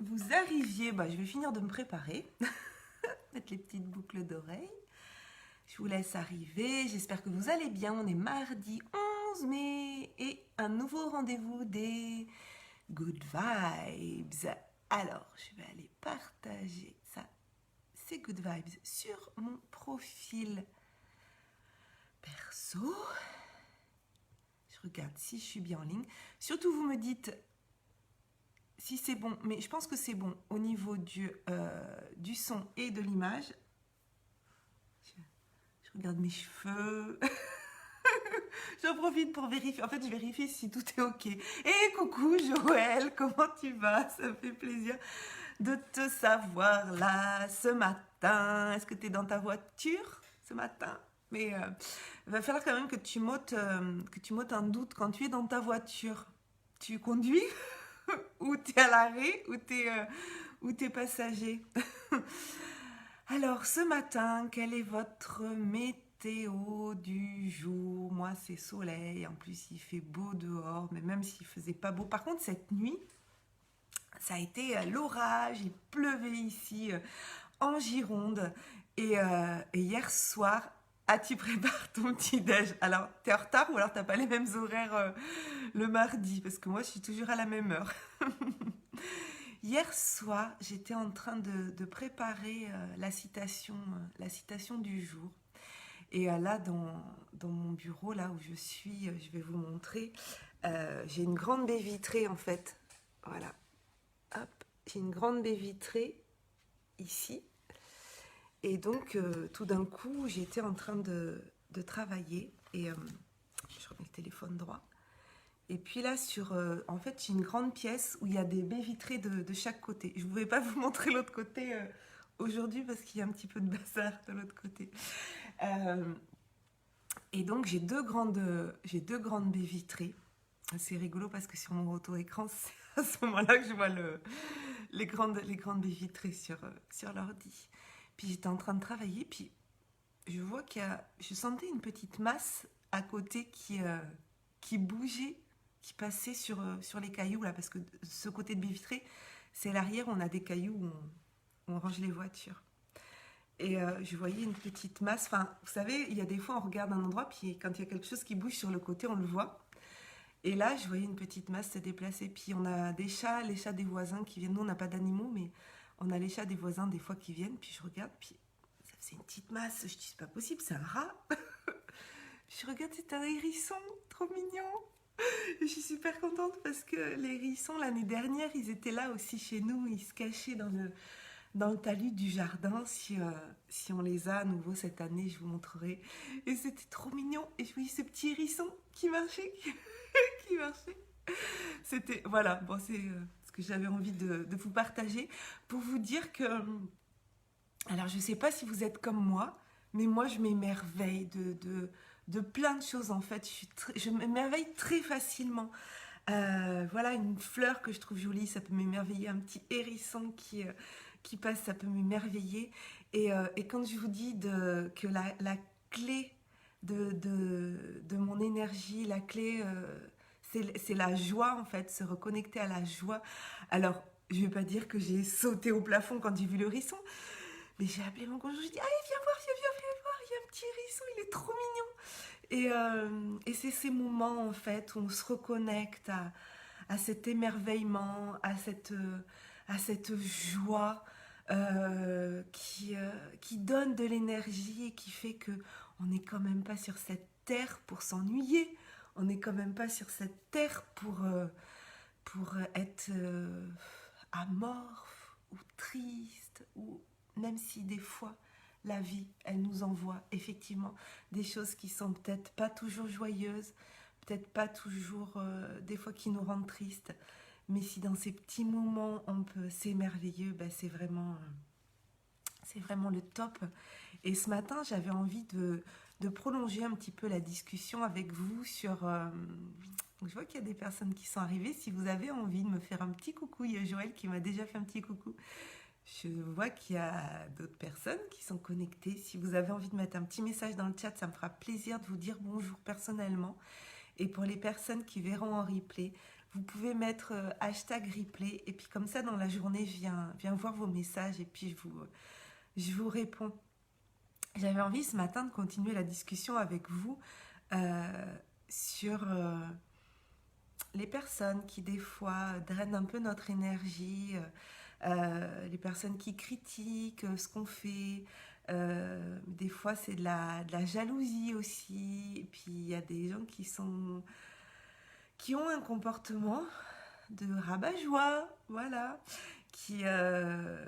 vous arriviez, je vais finir de me préparer, mettre les petites boucles d'oreilles. Je vous laisse arriver, j'espère que vous allez bien. On est mardi 11 mai et un nouveau rendez-vous des Good Vibes. Alors, je vais aller partager ça, ces Good Vibes, sur mon profil perso. Je regarde si je suis bien en ligne. Surtout, vous me dites si c'est bon, mais je pense que c'est bon au niveau du son et de l'image. Je regarde mes cheveux. J'en profite pour vérifier. En fait, je vérifie si tout est ok. Et coucou Joël, comment tu vas? Ça me fait plaisir de te savoir là ce matin. Est-ce que tu es dans ta voiture ce matin? Mais il va falloir quand même que tu m'ôtes un doute quand tu es dans ta voiture. Tu conduis? Ou tu es à l'arrêt? Ou tu es passager? Alors, ce matin, quelle est votre météo du jour? Moi, c'est soleil. En plus, il fait beau dehors, mais même s'il faisait pas beau. Par contre, cette nuit, ça a été l'orage. Il pleuvait ici, en Gironde. Et hier soir, tu prépares ton petit-déj. Alors, t'es en retard ou alors t'as pas les mêmes horaires le mardi? Parce que moi, je suis toujours à la même heure. Hier soir, j'étais en train de préparer la citation du jour. Et là, dans mon bureau, là où je suis, je vais vous montrer, j'ai une grande baie vitrée en fait. Voilà. Hop, j'ai une grande baie vitrée ici. Et donc, tout d'un coup, j'étais en train de travailler. Et je remets le téléphone droit. Et puis là, en fait, j'ai une grande pièce où il y a des baies vitrées de chaque côté. Je ne pouvais pas vous montrer l'autre côté aujourd'hui parce qu'il y a un petit peu de bazar de l'autre côté. Et donc, j'ai deux grandes baies vitrées. C'est rigolo parce que sur mon auto-écran, c'est à ce moment-là que je vois les grandes baies vitrées sur l'ordi. Puis j'étais en train de travailler, puis je vois je sentais une petite masse à côté qui bougeait, qui passait sur les cailloux là, parce que ce côté de baie vitrée, c'est l'arrière, on a des cailloux où on range les voitures. Et je voyais une petite masse, enfin, vous savez, il y a des fois on regarde un endroit, puis quand il y a quelque chose qui bouge sur le côté, on le voit. Et là, je voyais une petite masse se déplacer. Puis on a des chats, les chats des voisins qui viennent. Nous, on n'a pas d'animaux, mais on a les chats des voisins des fois qui viennent. Puis je regarde, puis ça faisait une petite masse. Je dis, c'est pas possible, c'est un rat. Puis je regarde, c'est un hérisson, trop mignon. Je suis super contente parce que les hérissons, l'année dernière, ils étaient là aussi chez nous. Ils se cachaient dans le talus du jardin. Si on les a à nouveau cette année, je vous montrerai. Et c'était trop mignon. Et je voyais ce petit hérisson qui marchait, qui marchait. C'était, voilà, bon, c'est ce que j'avais envie de vous partager pour vous dire que, alors je sais pas si vous êtes comme moi, mais moi je m'émerveille de plein de choses en fait. Je m'émerveille très facilement. Voilà, une fleur que je trouve jolie, ça peut m'émerveiller. Un petit hérisson qui passe, ça peut m'émerveiller. Et quand je vous dis que la clé de mon énergie, la clé, c'est la joie en fait, se reconnecter à la joie. Alors, je vais pas dire que j'ai sauté au plafond quand j'ai vu le hérisson, mais j'ai appelé mon conjoint, je dis, allez, viens voir, viens voir, il y a un petit hérisson, il est trop mignon. Et c'est ces moments en fait où on se reconnecte à cet émerveillement, à cette joie qui donne de l'énergie et qui fait que on n'est quand même pas sur cette terre pour s'ennuyer. On n'est quand même pas sur cette terre pour être amorphe ou triste, ou même si des fois la vie, elle nous envoie effectivement des choses qui sont peut-être pas toujours joyeuses, peut-être pas toujours des fois qui nous rendent tristes, mais si dans ces petits moments on peut s'émerveiller, ben c'est vraiment le top. Et ce matin, j'avais envie de prolonger un petit peu la discussion avec vous sur... je vois qu'il y a des personnes qui sont arrivées. Si vous avez envie de me faire un petit coucou, il y a Joël qui m'a déjà fait un petit coucou. Je vois qu'il y a d'autres personnes qui sont connectées. Si vous avez envie de mettre un petit message dans le chat, ça me fera plaisir de vous dire bonjour personnellement. Et pour les personnes qui verront en replay, Vous pouvez mettre hashtag replay et puis comme ça dans la journée, je viens voir vos messages et puis je vous réponds. J'avais envie ce matin de continuer la discussion avec vous sur les personnes qui des fois drainent un peu notre énergie, les personnes qui critiquent ce qu'on fait. Des fois c'est de la jalousie aussi. Et puis il y a des gens qui ont un comportement de rabat-joie, voilà, qui, euh,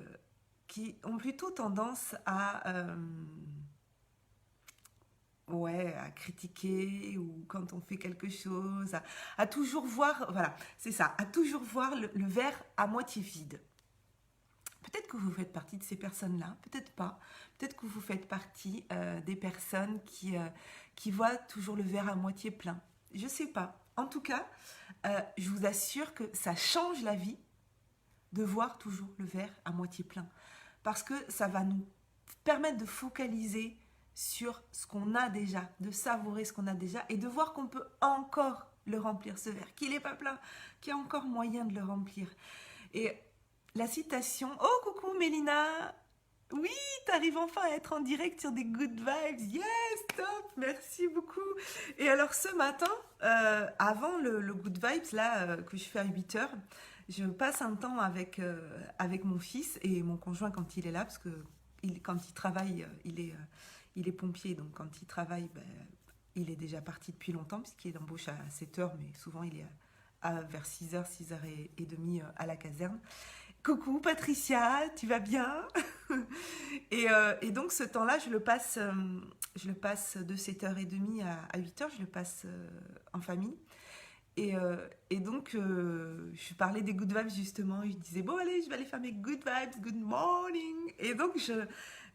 qui ont plutôt tendance ouais, à critiquer ou quand on fait quelque chose, à toujours voir, voilà, c'est ça, à toujours voir le verre à moitié vide. Peut-être que vous faites partie de ces personnes-là, peut-être pas. Peut-être que vous faites partie des personnes qui voient toujours le verre à moitié plein. Je sais pas. En tout cas, je vous assure que ça change la vie de voir toujours le verre à moitié plein. Parce que ça va nous permettre de focaliser sur ce qu'on a déjà, de savourer ce qu'on a déjà et de voir qu'on peut encore le remplir, ce verre, qu'il n'est pas plein, qu'il y a encore moyen de le remplir. Et la citation, oh coucou Mélina, oui, t'arrives enfin à être en direct sur des good vibes, yes, top, merci beaucoup. Et alors ce matin, avant le good vibes là que je fais à 8h, je passe un temps avec mon fils et mon conjoint quand il est là, parce que quand il travaille, il est pompier, donc quand il travaille, ben, il est déjà parti depuis longtemps, puisqu'il embauche à 7h, mais souvent il est vers 6h, 6h30 à la caserne. Coucou Patricia, tu vas bien? Et donc ce temps-là, je le passe de 7h30 à 8h, je le passe en famille. Et donc, je parlais des good vibes justement. Je disais, bon, allez, je vais aller faire mes good vibes, good morning. Et donc,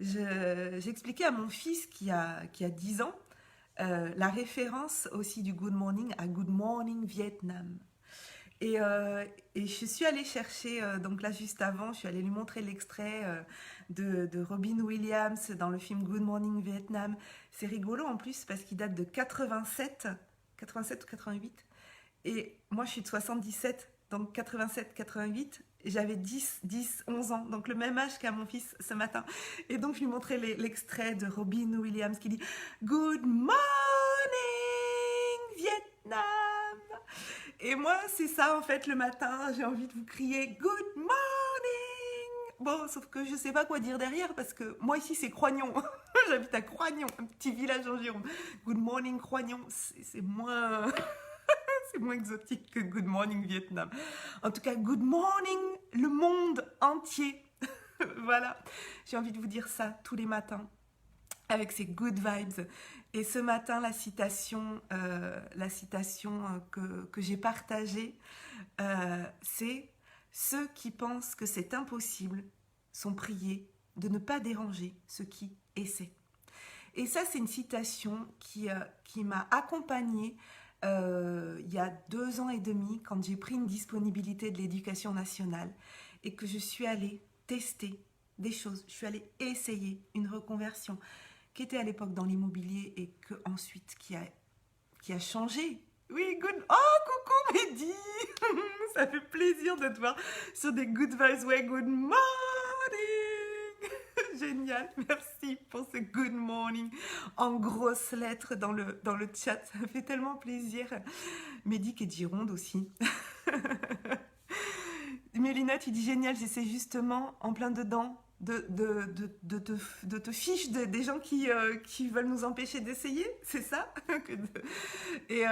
j'expliquais à mon fils qui a 10 ans la référence aussi du good morning à Good Morning Vietnam. Et je suis allée chercher, donc là juste avant, je suis allée lui montrer l'extrait de Robin Williams dans le film Good Morning Vietnam. C'est rigolo en plus parce qu'il date de 87 ou 88. Et moi, je suis de 77, donc 87, 88. J'avais 11 ans, donc le même âge qu'à mon fils ce matin. Et donc, je lui montrais l'extrait de Robin Williams qui dit Good morning, Vietnam. Et moi, c'est ça en fait le matin. J'ai envie de vous crier Good morning. Bon, sauf que je sais pas quoi dire derrière parce que moi ici c'est Croignon. J'habite à Croignon, un petit village en Gironde. Good morning Croignon, c'est moins. C'est moins exotique que Good Morning Vietnam. En tout cas, Good Morning le monde entier. Voilà, j'ai envie de vous dire ça tous les matins avec ces good vibes. Et ce matin, la citation que j'ai partagée, c'est ceux qui pensent que c'est impossible sont priés de ne pas déranger ceux qui essaient. Et ça, c'est une citation qui m'a accompagnée il y a 2 ans et demi, quand j'ai pris une disponibilité de l'éducation nationale et que je suis allée tester des choses, je suis allée essayer une reconversion qui était à l'époque dans l'immobilier et qui a changé. Oui, good. Oh, coucou Mehdi. Ça fait plaisir de te voir sur des good vibes. Ouais, good morning. Génial, merci pour ce good morning en grosses lettres dans le chat, ça me fait tellement plaisir. Mehdi qui est de Gironde aussi. Mélina, tu dis génial, j'essaie justement en plein dedans de te fiche des gens qui veulent nous empêcher d'essayer, c'est ça. Et,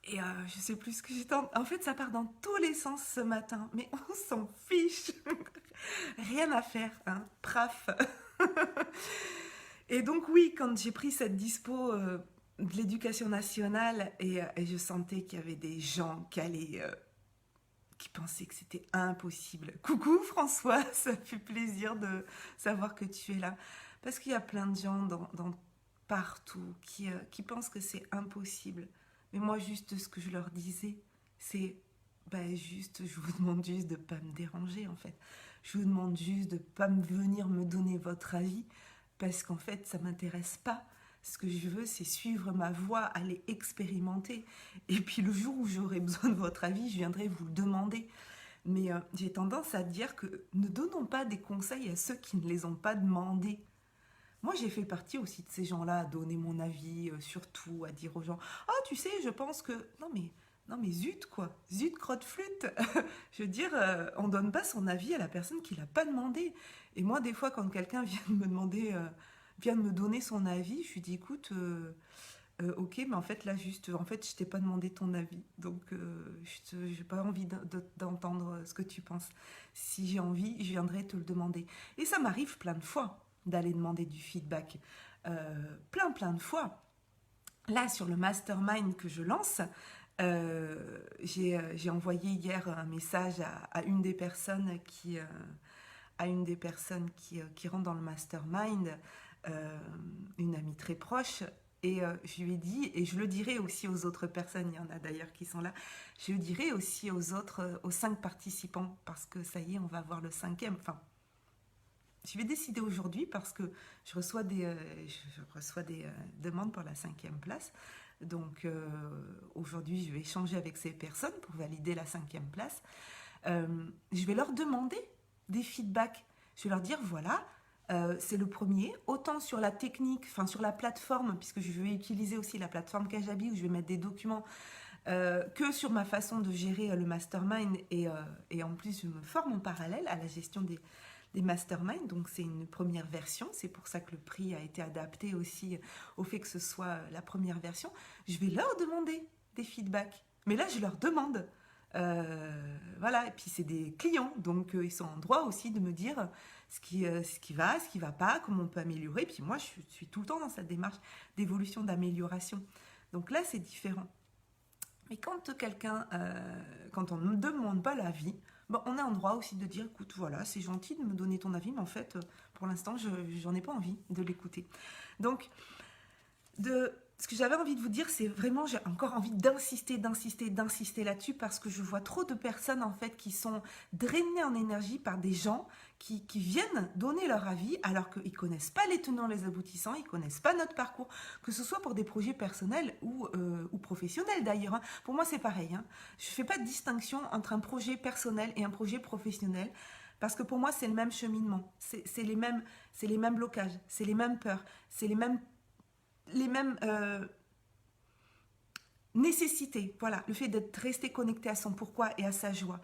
je sais plus ce que j'étais en fait, ça part dans tous les sens ce matin, mais on s'en fiche. Rien à faire, hein, praf. Et donc oui, quand j'ai pris cette dispo de l'éducation nationale et je sentais qu'il y avait des gens qui pensaient que c'était impossible. Coucou François, ça fait plaisir de savoir que tu es là. Parce qu'il y a plein de gens partout qui pensent que c'est impossible. Mais moi, juste ce que je leur disais, c'est juste, je vous demande juste de ne pas me déranger en fait. Je vous demande juste de ne pas venir me donner votre avis parce qu'en fait, ça ne m'intéresse pas. Ce que je veux, c'est suivre ma voie, aller expérimenter. Et puis le jour où j'aurai besoin de votre avis, je viendrai vous le demander. Mais j'ai tendance à dire que ne donnons pas des conseils à ceux qui ne les ont pas demandés. Moi, j'ai fait partie aussi de ces gens-là, à donner mon avis sur tout, à dire aux gens, ah, tu sais, je pense que... Non mais zut, quoi. Zut, crotte flûte. Je veux dire, on donne pas son avis à la personne qui l'a pas demandé. Et moi, des fois, quand quelqu'un vient de me demander, vient de me donner son avis, je lui dis, écoute, ok, mais en fait, là, juste, en fait, je t'ai pas demandé ton avis. Donc, je n'ai pas envie d'entendre ce que tu penses. Si j'ai envie, je viendrai te le demander. Et ça m'arrive plein de fois d'aller demander du feedback. Plein de fois. Là, sur le mastermind que je lance, j'ai envoyé hier un message à une des personnes qui rentre dans le mastermind, une amie très proche. Et je lui ai dit, et je le dirai aussi aux autres personnes, il y en a d'ailleurs qui sont là, je le dirai aussi aux autres, aux 5 participants, parce que ça y est, on va avoir le 5e. Enfin, je vais décider aujourd'hui parce que je reçois des demandes pour la 5e place. Donc aujourd'hui, je vais échanger avec ces personnes pour valider la 5e place. Je vais leur demander des feedbacks. Je vais leur dire, voilà, c'est le premier, autant sur la technique, enfin sur la plateforme, puisque je vais utiliser aussi la plateforme Kajabi où je vais mettre des documents, que sur ma façon de gérer le mastermind. Et en plus, je me forme en parallèle à la gestion des masterminds, donc c'est une première version, c'est pour ça que le prix a été adapté aussi au fait que ce soit la première version. Je vais leur demander des feedbacks, mais là je leur demande, voilà, et puis c'est des clients, donc ils sont en droit aussi de me dire ce qui va pas, comment on peut améliorer, puis moi je suis tout le temps dans cette démarche d'évolution, d'amélioration, donc là c'est différent. Mais quand on ne demande pas l'avis, bon, on est en droit aussi de dire, écoute, voilà, c'est gentil de me donner ton avis, mais en fait, pour l'instant, j'en ai pas envie de l'écouter. Donc, ce que j'avais envie de vous dire, c'est vraiment, j'ai encore envie d'insister là-dessus, parce que je vois trop de personnes, en fait, qui sont drainées en énergie par des gens qui viennent donner leur avis, alors qu'ils ne connaissent pas les tenants, les aboutissants, ils ne connaissent pas notre parcours, que ce soit pour des projets personnels ou professionnels, d'ailleurs. Hein. Pour moi, c'est pareil. Hein. Je ne fais pas de distinction entre un projet personnel et un projet professionnel, parce que pour moi, c'est le même cheminement, c'est les mêmes blocages, c'est les mêmes peurs, c'est les mêmes nécessités, voilà, le fait d'être resté connecté à son pourquoi et à sa joie.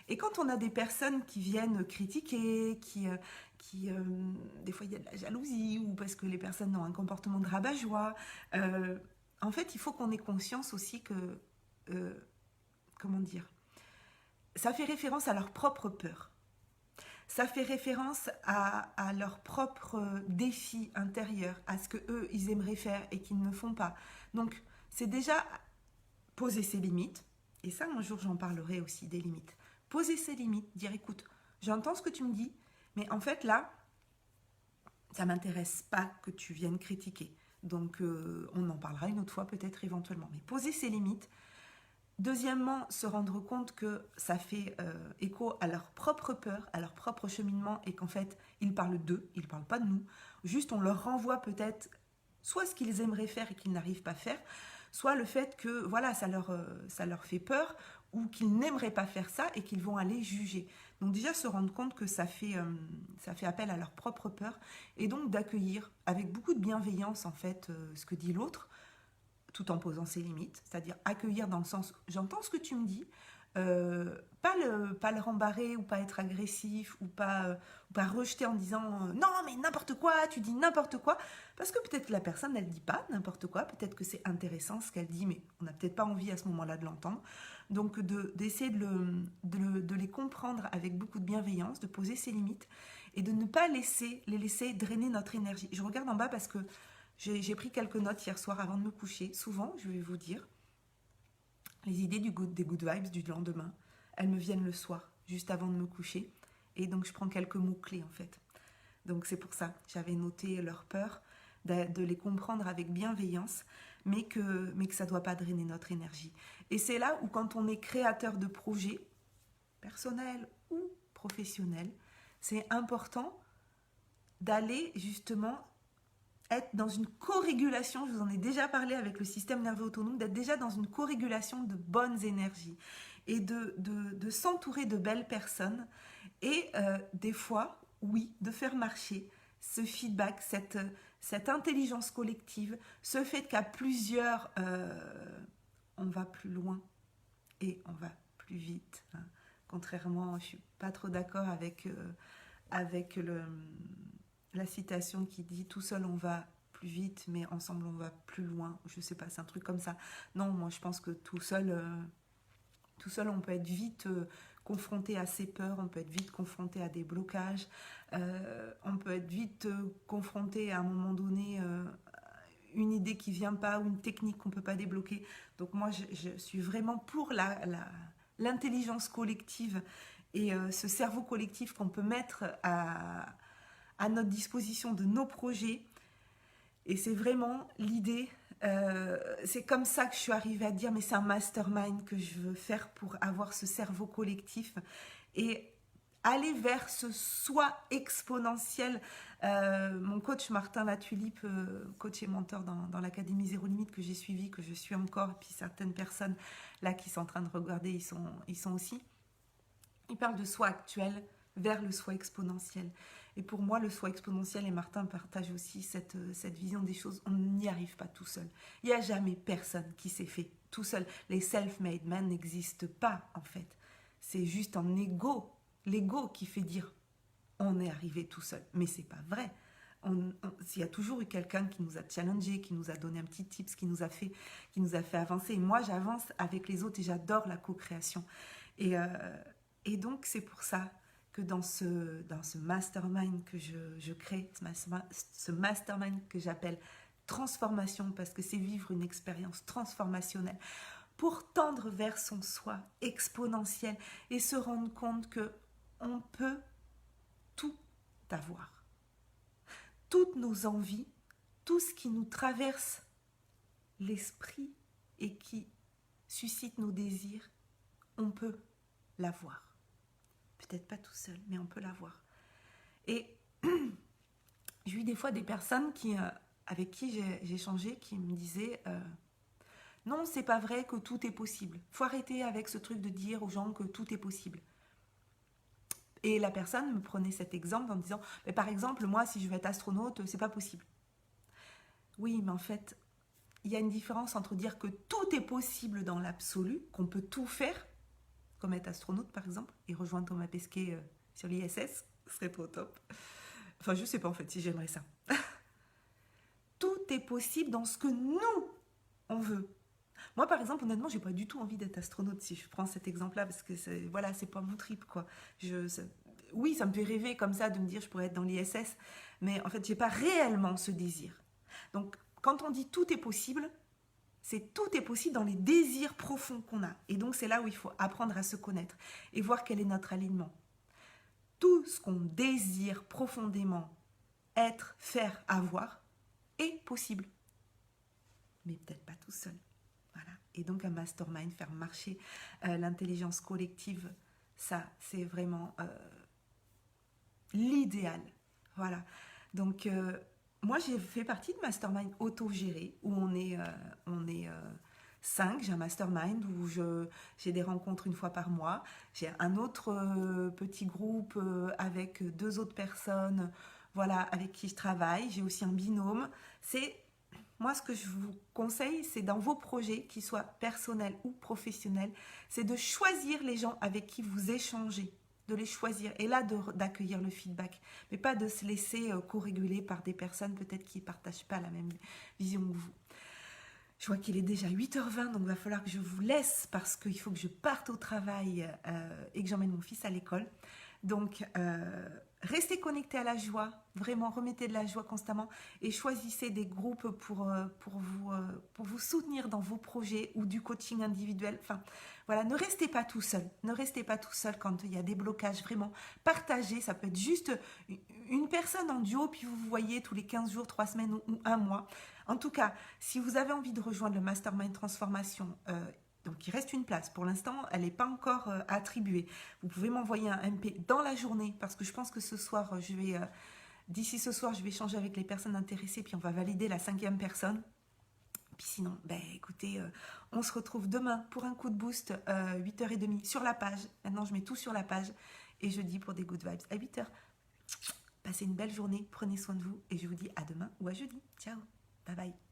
Et quand on a des personnes qui viennent critiquer, des fois il y a de la jalousie, ou parce que les personnes ont un comportement de rabat-joie, en fait il faut qu'on ait conscience aussi que, comment dire, ça fait référence à leur propre peur. Ça fait référence à leur propre défi intérieur, à ce qu'eux, ils aimeraient faire et qu'ils ne font pas. Donc, c'est déjà poser ses limites. Et ça, un jour, j'en parlerai aussi des limites. Poser ses limites, dire, écoute, j'entends ce que tu me dis, mais en fait, là, ça ne m'intéresse pas que tu viennes critiquer. Donc, on en parlera une autre fois, peut-être éventuellement. Mais poser ses limites. Deuxièmement, se rendre compte que ça fait écho à leur propre peur, à leur propre cheminement, et qu'en fait, ils parlent d'eux, ils ne parlent pas de nous. Juste, on leur renvoie peut-être soit ce qu'ils aimeraient faire et qu'ils n'arrivent pas à faire, soit le fait que voilà, ça leur fait peur, ou qu'ils n'aimeraient pas faire ça et qu'ils vont aller juger. Donc déjà, se rendre compte que ça fait appel à leur propre peur, et donc d'accueillir avec beaucoup de bienveillance en fait ce que dit l'autre, tout en posant ses limites, c'est-à-dire accueillir dans le sens j'entends ce que tu me dis, pas le rembarrer ou pas être agressif ou pas rejeter en disant non mais n'importe quoi, tu dis n'importe quoi, parce que peut-être que la personne elle dit pas n'importe quoi, peut-être que c'est intéressant ce qu'elle dit, mais on n'a peut-être pas envie à ce moment-là de l'entendre, donc d'essayer de les comprendre avec beaucoup de bienveillance, de poser ses limites et de ne pas les laisser drainer notre énergie. Je regarde en bas parce que j'ai pris quelques notes hier soir avant de me coucher. Souvent, je vais vous dire, les idées des good vibes du lendemain, elles me viennent le soir, juste avant de me coucher. Et donc, je prends quelques mots-clés, en fait. Donc, c'est pour ça. J'avais noté leur peur, de les comprendre avec bienveillance, mais que ça ne doit pas drainer notre énergie. Et c'est là où, quand on est créateur de projets, personnels ou professionnels, c'est important d'aller, justement, être dans une co-régulation, je vous en ai déjà parlé avec le système nerveux autonome, d'être déjà dans une co-régulation de bonnes énergies et de s'entourer de belles personnes et des fois, oui, de faire marcher ce feedback, cette intelligence collective, ce fait qu'à plusieurs, on va plus loin et on va plus vite. Hein. Contrairement, je ne suis pas trop d'accord avec la citation qui dit « tout seul on va plus vite, mais ensemble on va plus loin ». Je ne sais pas, c'est un truc comme ça. Non, moi je pense que tout seul on peut être vite confronté à ses peurs, on peut être vite confronté à des blocages, on peut être vite confronté à un moment donné une idée qui ne vient pas ou une technique qu'on ne peut pas débloquer. Donc moi je suis vraiment pour l'intelligence collective et ce cerveau collectif qu'on peut mettre à notre disposition de nos projets. Et c'est vraiment l'idée, c'est comme ça que je suis arrivée à dire, mais c'est un mastermind que je veux faire pour avoir ce cerveau collectif et aller vers ce soi exponentiel. Mon coach Martin Latulipe, coach et mentor dans l'Académie Zéro Limite que j'ai suivi, que je suis encore, et puis certaines personnes là qui sont en train de regarder, ils sont aussi. Il parle de soi actuel vers le soi exponentiel. Et pour moi, le soi exponentiel, et Martin partage aussi cette vision des choses, on n'y arrive pas tout seul. Il n'y a jamais personne qui s'est fait tout seul. Les self-made men n'existent pas, en fait. C'est juste un ego, l'ego qui fait dire on est arrivé tout seul. Mais c'est pas vrai. Il y a toujours eu quelqu'un qui nous a challengé, qui nous a donné un petit tips, qui nous a fait avancer. Et moi, j'avance avec les autres et j'adore la co-création. Et donc, c'est pour ça que dans ce mastermind que je crée, ce mastermind que j'appelle transformation, parce que c'est vivre une expérience transformationnelle, pour tendre vers son soi exponentiel et se rendre compte qu'on peut tout avoir. Toutes nos envies, tout ce qui nous traverse l'esprit et qui suscite nos désirs, on peut l'avoir. Peut-être pas tout seul, mais on peut l'avoir. Et j'ai eu des fois des personnes avec qui j'ai échangé qui me disaient non, c'est pas vrai que tout est possible. Faut arrêter avec ce truc de dire aux gens que tout est possible. Et la personne me prenait cet exemple en me disant mais par exemple, moi, si je veux être astronaute, c'est pas possible. Oui, mais en fait, il y a une différence entre dire que tout est possible dans l'absolu, qu'on peut tout faire, comme être astronaute par exemple, et rejoindre Thomas Pesquet sur l'ISS, ce serait trop top. Enfin, je sais pas en fait si j'aimerais ça. Tout est possible dans ce que nous, on veut. Moi, par exemple, honnêtement, j'ai pas du tout envie d'être astronaute si je prends cet exemple-là, parce que c'est pas mon trip, quoi. Oui, ça me fait rêver comme ça de me dire je pourrais être dans l'ISS, mais en fait, j'ai pas réellement ce désir. Donc, quand on dit tout est possible, c'est tout est possible dans les désirs profonds qu'on a. Et donc, c'est là où il faut apprendre à se connaître et voir quel est notre alignement. Tout ce qu'on désire profondément être, faire, avoir est possible. Mais peut-être pas tout seul. Voilà. Et donc, un mastermind, faire marcher l'intelligence collective, ça, c'est vraiment l'idéal. Voilà. Donc, moi, j'ai fait partie de mastermind autogéré où on est 5. J'ai un mastermind où j'ai des rencontres une fois par mois. J'ai un autre petit groupe avec 2 autres personnes, voilà, avec qui je travaille. J'ai aussi un binôme. Moi, ce que je vous conseille, c'est dans vos projets, qu'ils soient personnels ou professionnels, c'est de choisir les gens avec qui vous échangez, de les choisir et là d'accueillir le feedback, mais pas de se laisser co-réguler par des personnes peut-être qui ne partagent pas la même vision que vous. Je vois qu'il est déjà 8h20, donc il va falloir que je vous laisse parce qu'il faut que je parte au travail et que j'emmène mon fils à l'école. Donc, restez connectés à la joie, vraiment, remettez de la joie constamment et choisissez des groupes pour vous soutenir dans vos projets ou du coaching individuel. Enfin, voilà, ne restez pas tout seul. Ne restez pas tout seul quand il y a des blocages, vraiment. Partagez, ça peut être juste une personne en duo, puis vous voyez tous les 15 jours, 3 semaines ou 1 mois. En tout cas, si vous avez envie de rejoindre le Mastermind Transformation, donc il reste une place. Pour l'instant, elle n'est pas encore attribuée. Vous pouvez m'envoyer un MP dans la journée parce que je pense que ce soir, je vais D'ici ce soir, je vais échanger avec les personnes intéressées, puis on va valider la 5e personne. Puis sinon, ben écoutez, on se retrouve demain pour un coup de boost, 8h30 sur la page. Maintenant, je mets tout sur la page. Et jeudi pour des good vibes à 8h. Passez une belle journée, prenez soin de vous et je vous dis à demain ou à jeudi. Ciao, bye bye.